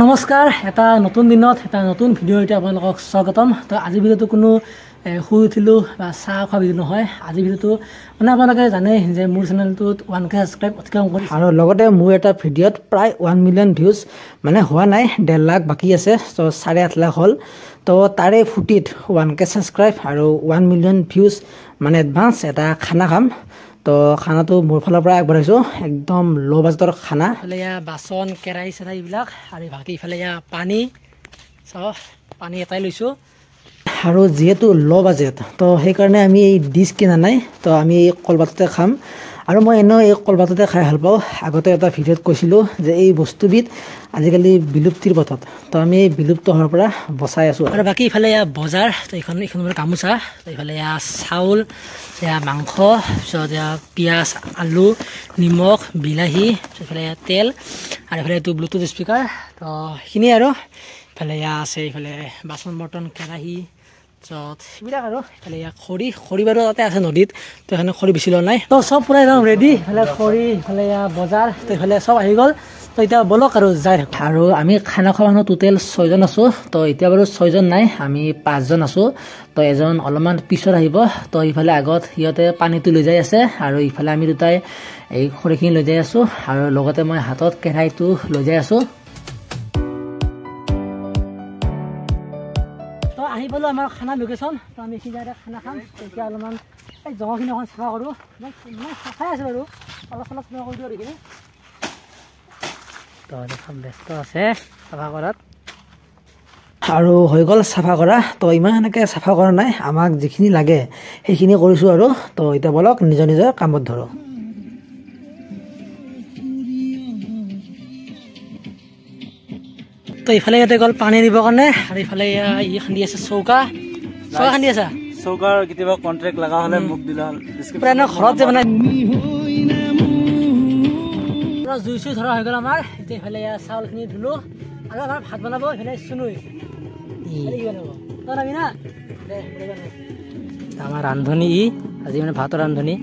নমস্কাৰ এটা নতুন দিনত এটা নতুন ভিডিঅ'তে আপোনালোকক স্বাগতম। তো আজি ভিডিঅ'টো কোনো শুই উঠিলোঁ বা চাহ খোৱা ভিডিঅ' নহয়। আজি ভিডিঅ'টো মানে আপোনালোকে জানে যে মোৰ চেনেলটোত 1K ছাবস্ক্ৰাইব অতিক্ৰম কৰিছে আৰু লগতে মোৰ এটা ভিডিঅ'ত প্ৰায় 1 মিলিয়ন ভিউজ মানে হোৱা নাই, 1.5 লাখ বাকী আছে। তো 8.5 লাখ হ'ল। তো তাৰে ফুটিত 1K ছাবস্ক্ৰাইব আৰু 1 মিলিয়ন ভিউজ মানে এডভান্স এটা খানা খাম। তো খানাটো মোৰ ফালৰ পৰা আগবঢ়াইছোঁ, একদম ল' বাজেটৰ খানা। ইফালে ইয়াৰ বাচন কেৰাহী চেৰাহী এইবিলাক আৰু বাকী ইফালে ইয়াৰ পানী চাওক, পানী এটাই লৈছোঁ। আৰু যিহেতু ল' বাজেট তো সেইকাৰণে আমি এই ডিছ কিনা নাই, তো আমি কলপাততে খাম। আৰু মই এনেও এই কলপাততে খাই ভাল পাওঁ। আগতে এটা ভিডিঅ'ত কৈছিলোঁ যে এই বস্তুবিধ আজিকালি বিলুপ্তিৰ পথত, তো আমি এই বিলুপ্ত হোৱাৰ পৰা বচাই আছোঁ। আৰু বাকী ইফালে ইয়াৰ বজাৰ, তো এইখন মোৰ গামোচা, তো ইফালে ইয়াৰ চাউল, ইয়াৰ মাংস, তাৰপিছত ইয়াৰ পিঁয়াজ, আলু, নিমখ, বিলাহী, ইফালে ইয়াৰ তেল আৰু ইফালে এইটো ব্লুটুথ স্পীকাৰ। তো সেইখিনিয়ে আৰু ইফালে ইয়াৰ আছে ইফালে বাচন বৰ্তন কেৰাহী, তাৰপিছত সেইবিলাক আৰু ইফালে ইয়াৰ খৰি বাৰু তাতে আছে নদীত, তো সেইকাৰণে খৰি বেছি লোৱা নাই। তো চব পূৰা একদম ৰেডি, ইফালে খৰি, ইফালে ইয়াৰ বজাৰ, তো ইফালে চব আহি গ'ল। তো এতিয়া বলক আৰু যাই থাকোঁ। আৰু আমি খানা খোৱা মানুহ টোটেল 6জন আছোঁ। তো এতিয়া বাৰু 6জন নাই, আমি 5জন আছোঁ। তো এজন অলপমান পিছত আহিব। তো ইফালে আগত সিহঁতে পানীটো লৈ যাই আছে আৰু ইফালে আমি দুটাই এই খৰিখিনি লৈ যাই আছোঁ আৰু লগতে মই হাতত কেৰাহীটো লৈ যাই আছোঁ। তো আহি পালোঁ আমাৰ খানা লোকেশ্যন। তো আমি এইখিনি জেগাতে খানা খাম। এতিয়া অলপমান এই জঙাখিনি অকণ চাফা কৰোঁ, মই চাফাই আছোঁ বাৰু, অলপ চলপ চাফা কৰি দিওঁ এইখিনি। তো এখন ব্যস্ত আছে চাফা কৰাত আৰু হৈ গ'ল চাফা কৰা। তো ইমান এনেকৈ চাফা কৰা নাই, আমাক যিখিনি লাগে সেইখিনি কৰিছোঁ আৰু। তো এতিয়া বলক নিজৰ নিজৰ কামত ধৰোঁ। তো ইফালে ইয়াতে গ'ল পানী দিবৰ কাৰণে আৰু ইফালে ই খান্দি আছে চৌকা খান্দি আছা। চৌকাৰ কেতিয়াবা কণ্ট্ৰেক্ট লগা হ'লে মোক দিলে হ'ল। ঘৰত যে মানে জুই চুই ধৰা হৈ গ'ল আমাৰ। এতিয়া ইফালে চাউলখিনি ধুলোঁ আৰু আমাৰ ভাত বনাব ইফালে চুনুই বনাবি না আমাৰ ৰান্ধনি আজি মানে ভাতৰ ৰান্ধনি।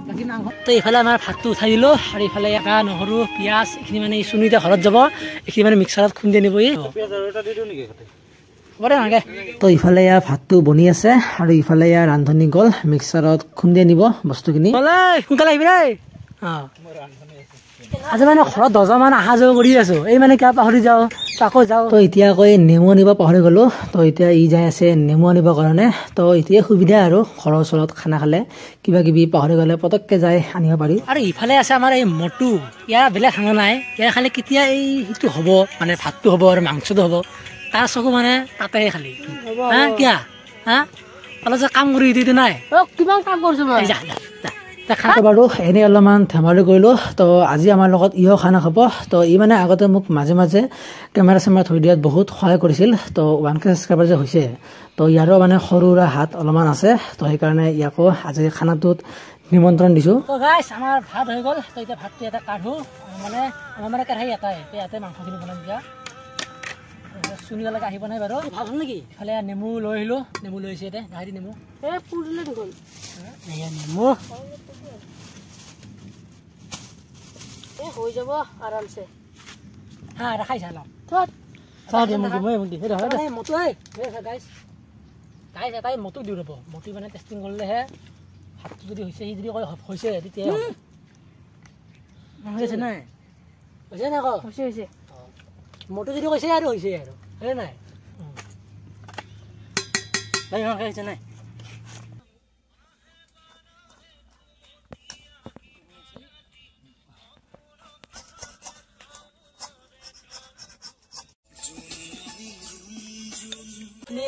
বাকী মাংস তো ইফালে আমাৰ ভাতটো উঠাই দিলোঁ আৰু ইফালে আদা নহৰু পিঁয়াজ এইখিনি মানে চুনুই এতিয়া ঘৰত যাব, এইখিনি মানে মিক্সাৰত খুন্দি আনিব। তো ইফালে ইয়াৰ ভাতটো বনি আছে আৰু ইফালে ইয়াৰ ৰান্ধনি গ'ল মিক্সাৰত খুন্দি আনিব বস্তুখিনি। সোনকালে আহিবি দেই। আজি মানে ঘৰত 10জন অহা যোৱা কৰি আছোঁ, এই মানে কিবা পাহৰি যাওঁ আকৌ যাওঁ। তো এতিয়া আকৌ নেমু আনিব পাহৰি গ'লোঁ। তো এতিয়া ই যাই আছে নেমু আনিবৰ কাৰণে। তো এতিয়া সুবিধা আৰু ঘৰৰ ওচৰত খানা খালে কিবা কিবি পাহৰি গ'লে পটককৈ যাই আনিব পাৰি। আৰু ইফালে আছে আমাৰ এই মটু, ইয়াৰ বেলেগ খানা নাই, ইয়াৰ খালি কেতিয়া এই সেইটো হ'ব মানে ভাতটো হ'ব আৰু মাংসটো হ'ব, তাৰ চকু মানে তাতে খালি হা কিয়া হা অলপ যে কাম কৰি দিটো নাই কিমান কাম কৰিছোঁ খানাটো বাৰু এনেই অলপমান ধেমালি কৰিলোঁ। তো আজি আমাৰ লগত ইও খানা খাব। তো ই মানে আগতে মোক মাজে মাজে কেমেৰা চেমেৰা ধৰি দিয়াত বহুত সহায় কৰিছিল। তো 1K ছাবস্ক্ৰাইবাৰ যে হৈছে, তো ইয়াৰো মানে সৰু সুৰা হাত অলপমান আছে। তো সেইকাৰণে ইয়াকো আজি খানাটোত নিমন্ত্ৰণ দিছোঁ। তো গাইছ আমাৰ ভাত হৈ গ'ল। তো এতিয়া ভাতটো এটা কাঢ়োঁ, মানে আমাৰ মানে কেৰাহী এটাই, ইয়াতে মাংসখিনি বনাই দিয়া চুনিগালৈকে আহিব নাই বাৰু। ভাল হ'ল নেকি? ইফালে নেমু লৈ আহিলোঁ, নেমু লৈ আহিছে ইয়াতে গাড়ী নেমু নেমু হৈ যাব আৰামছে। হা ৰাখাই চালা চাহ দিয়ে মোক মটো গাইছ এটাই মটো দিওঁ ৰ'ব। মটো মানে টেষ্টিং কৰিলেহে ভাতটো যদি হৈছে, সি যদি কয় হৈছে তেতিয়া হৈছে নাই হৈছে নাই আকৌ হৈছে মটো যদি কৈছে আৰু হৈছে আৰু হয় নাই হৈছে নাই।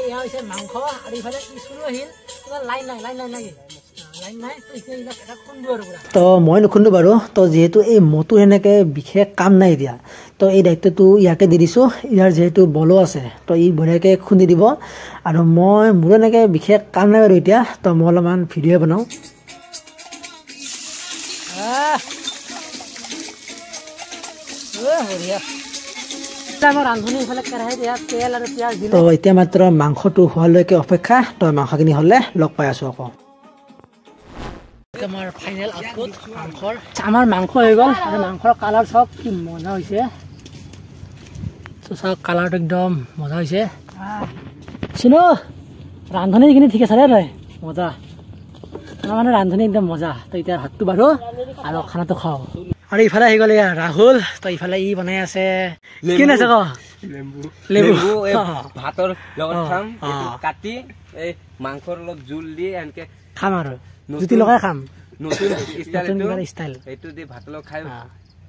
এয়া হৈছে মাংস আৰু ইফালে চুনো আহিল, লাইন নাই তো মই নুখুন্দো বাৰু। তো যিহেতু এই মটো সেনেকৈ বিশেষ কাম নাই এতিয়া, তো এই দায়িত্বটো ইয়াকে দি দিছোঁ। ইয়াৰ যিহেতু বলো আছে, তো ই বঢ়িয়াকৈ খুন্দি দিব আৰু মোৰো এনেকৈ বিশেষ কাম নাই বাৰু এতিয়া। তো মই অলপমান ভিডিঅ' বনাওঁ। তো এতিয়া মাত্ৰ মাংসটো হোৱালৈকে অপেক্ষা। তো মাংসখিনি হ'লে লগ পাই আছোঁ আকৌ। আমাৰ ফাইনেল আউটপুট মাংসৰ। আমাৰ মাংস হৈ গ'ল আৰু মাংসৰ কালাৰ চাওক কি মজা হৈছে। তো চাওক কালাৰটো একদম মজা হৈছে শুনো ৰান্ধনি এইখিনি ঠিক আছে ৰে মজা মানে ৰান্ধনি একদম মজা তো এতিয়া ভাতটো বাঢ়ো আৰু খানাটো খাওঁ আৰু ইফালে আহি গ'লে ৰাহুল তো ইফালে ই বনাই আছে কি আছে ক লেবু ভাতৰ লগত খাম কাটি এই মাংসৰ লগত জোল দি এনেকে খাম আৰু জুতি লগাই খাম নতুন ষ্টাইল এইটো দি ভাতৰ লগত খাই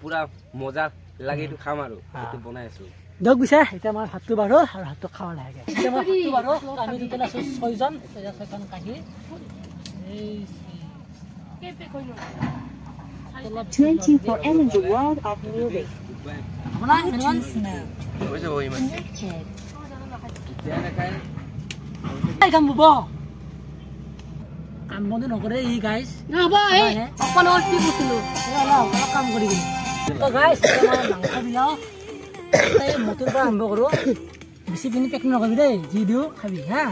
পুৰা মজা লাগে এইটো খাম আৰু এইটো বনাই আছো দিয়ক পিছে এতিয়া মই ভাতটো বাঢ়ো আৰু ভাতটো খাব লাগে এতিয়া মই ভাতটো বাঢ়ো আমি টোটেল আছো 6 জন 6খন কাঢ়ি 24 in the world of music. কাম বন্ধু নকৰে ই গাইজ কাম কৰি গাইজ মাংস বিলাও মটৰ পৰা আৰম্ভ কৰো বেছি পিনি পেক নকৰিবি দেই যি দিওঁ খাবি হা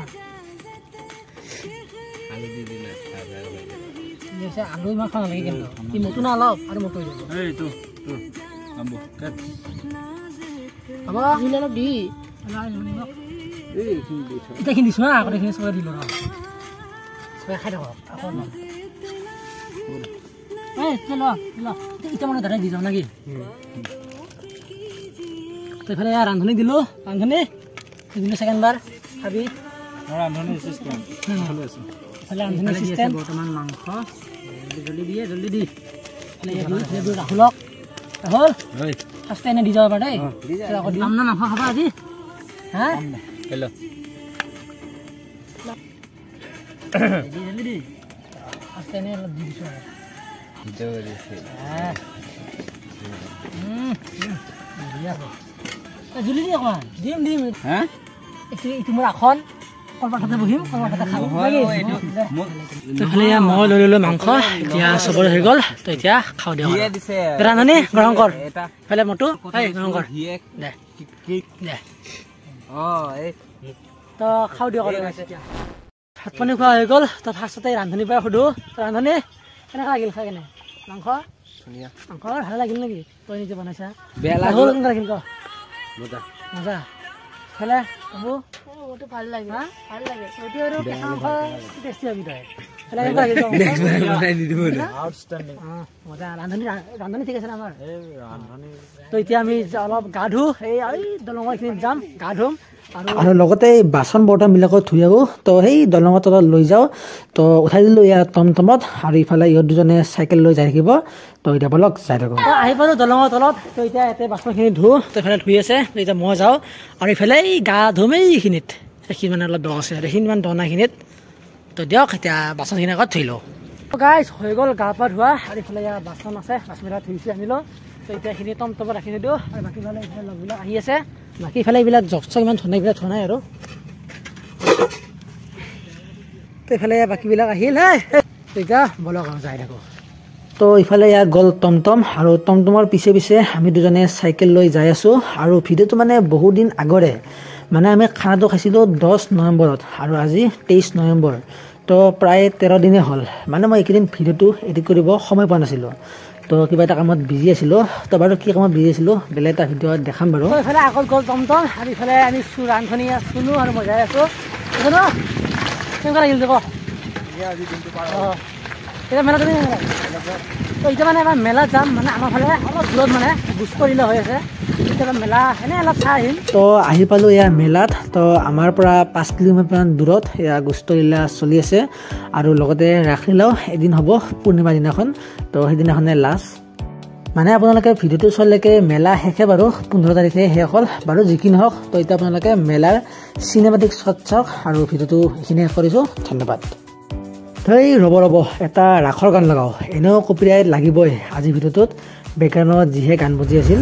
আলু ইমান খাব নালাগে কিন্তু ই মটু না অলপ আৰু মটৰ দিব এইখিনি দিছো হা আগতে এইখিনি চবে দিলো চবে খাই থাকক আকৌ এতিয়া মানে দাদাই দি যাওঁ নেকি এইফালে ৰান্ধনি দিলো ৰান্ধনি দিলো ছেকেণ্ড বাৰ খাবি বৰ্তমান মাংস জলদি দিয়ে জলদি দি ৰাহুলক ৰাহুল ফাৰ্ষ্ট এনে দি যাব পাৰে দেই মাংস খাবা আজি হা জলদি দি ফাৰ্ষ্ট এনে অলপ দি দিছো জলদি দি অকণমান দিম এইটো মোৰ আসন কলপাততে বহিম কলপাততে খাম মই লৈ ললো মাংস এতিয়া চবৰে হৈ গ'ল তো এতিয়া খাওঁ দিয়ক ৰান্ধনি গৰম কৰ এইফালে মটু গৰম কৰ দে তো খাওঁ দিয়ক ভাত পানী খোৱা হৈ গ'ল তো ফাৰ্ষ্টতে ৰান্ধনিৰ পৰা সোধো ৰান্ধনি কেনেকৈ লাগিল খাই কেনে মাংস মাংস ভাল লাগিল নেকি তই নিজে বনাইছা হ'ল কেনেকৈ লাগিল ক মজা খালে বাবু ভাল লাগে ভাল লাগে টেষ্টি হবি তই ৰান্ধনি ঠিক আছে আমাৰ তো এতিয়া আমি অলপ গা ধুওঁ এই দলঙৰ এইখিনিত যাম গা ধুম আৰু লগতে এই বাচন বৰ্তনবিলাকত ধুই আহোঁ তো সেই দলঙৰ তলত লৈ যাওঁ তো উঠাই দিলোঁ ইয়াৰ টমটমত আৰু ইফালে ইহঁত দুজনে চাইকেল লৈ যাই থাকিব তো এতিয়া বলক যাই থাকোঁ আহি পালোঁ দলঙৰ তলত তো এতিয়া ইয়াতে বাচনখিনি ধুওঁ তো এইফালে ধুই আছে তো এতিয়া মই যাওঁ আৰু ইফালে এই গা ধুম এইখিনিত সেইখিনি মানে অলপ দ আছে আৰু এইখিনি ইমান দ নাইখিনিত তো দিয়ক এতিয়া বাচনখিনি আগত ধুই লওঁ গাইজ হৈ গ'ল গা পা ধোৱা আৰু ইফালে ইয়াৰ বাচন আছে বাচনবিলাক ধুইছে আনিলোঁ তো এতিয়া এইখিনি টমটমত ৰাখি নিদিওঁ আৰু বাকীফালে এইফালে লগবিলাক আহি আছে বাকী ইফালে এইবিলাক জব চব ইমান ধুনীয়া এইবিলাক ধোৱা নাই আৰু তো এইফালে বাকীবিলাক আহিল এতিয়া বলক আৰু যাই থাকোঁ তো ইফালে ইয়াত গ'ল টমটম আৰু টমটমৰ পিছে পিছে আমি দুজনে চাইকেল লৈ যাই আছোঁ আৰু ভিডিঅ'টো মানে বহুত দিন আগৰে মানে আমি খানাটো খাইছিলোঁ 10 নৱেম্বৰত আৰু আজি 23 নৱেম্বৰ তো প্ৰায় 13 দিনেই হ'ল মানে মই এইকেইদিন ভিডিঅ'টো এডিট কৰিব সময় পোৱা নাছিলোঁ তো কিবা এটা কামত বিজি আছিলোঁ তো বাৰু কি কামত বিজি আছিলোঁ বেলেগ এটা ভিডিঅ'ত দেখাম বাৰু এইফালে আগত গ'ল টমটম আৰু ইফালে আমি ৰান্ধনি শুনো আৰু মই যাই আছোঁ কেনেকুৱা লাগিল ক এতিয়া মেলাটো তো এতিয়া মানে এবাৰ মেলাত যাম মানে আমাৰ ফালে অলপ দূৰত মানে গুচকৰিলা হৈ আছে এতিয়া মেলা এনেই অলপ চাই আহিম তো আহি পালোঁ এয়া মেলাত তো আমাৰ পৰা 5 কিলোমিটাৰমান দূৰত এয়া গুচকৰিলা চলি আছে আৰু লগতে ৰাসলীলাও এদিন হ'ব পূৰ্ণিমা দিনাখন তো সেইদিনাখনে লাষ্ট মানে আপোনালোকে ভিডিঅ'টো চোৱালৈকে মেলা শেষে বাৰু 15 তাৰিখে শেষ হ'ল বাৰু যি কি নহওক তো এতিয়া আপোনালোকে মেলাৰ চিনেমাটিক শ্বট চাওক আৰু ভিডিঅ'টো এইখিনি শেষ কৰিছোঁ ধন্যবাদ ৰ'ব এটা ৰাসৰ গান লগাওঁ এনেও কপিৰাইট লাগিবই আজি ভিডিঅ'টোত বেকগ্ৰাউণ্ডত যিহে গান বজি আছিল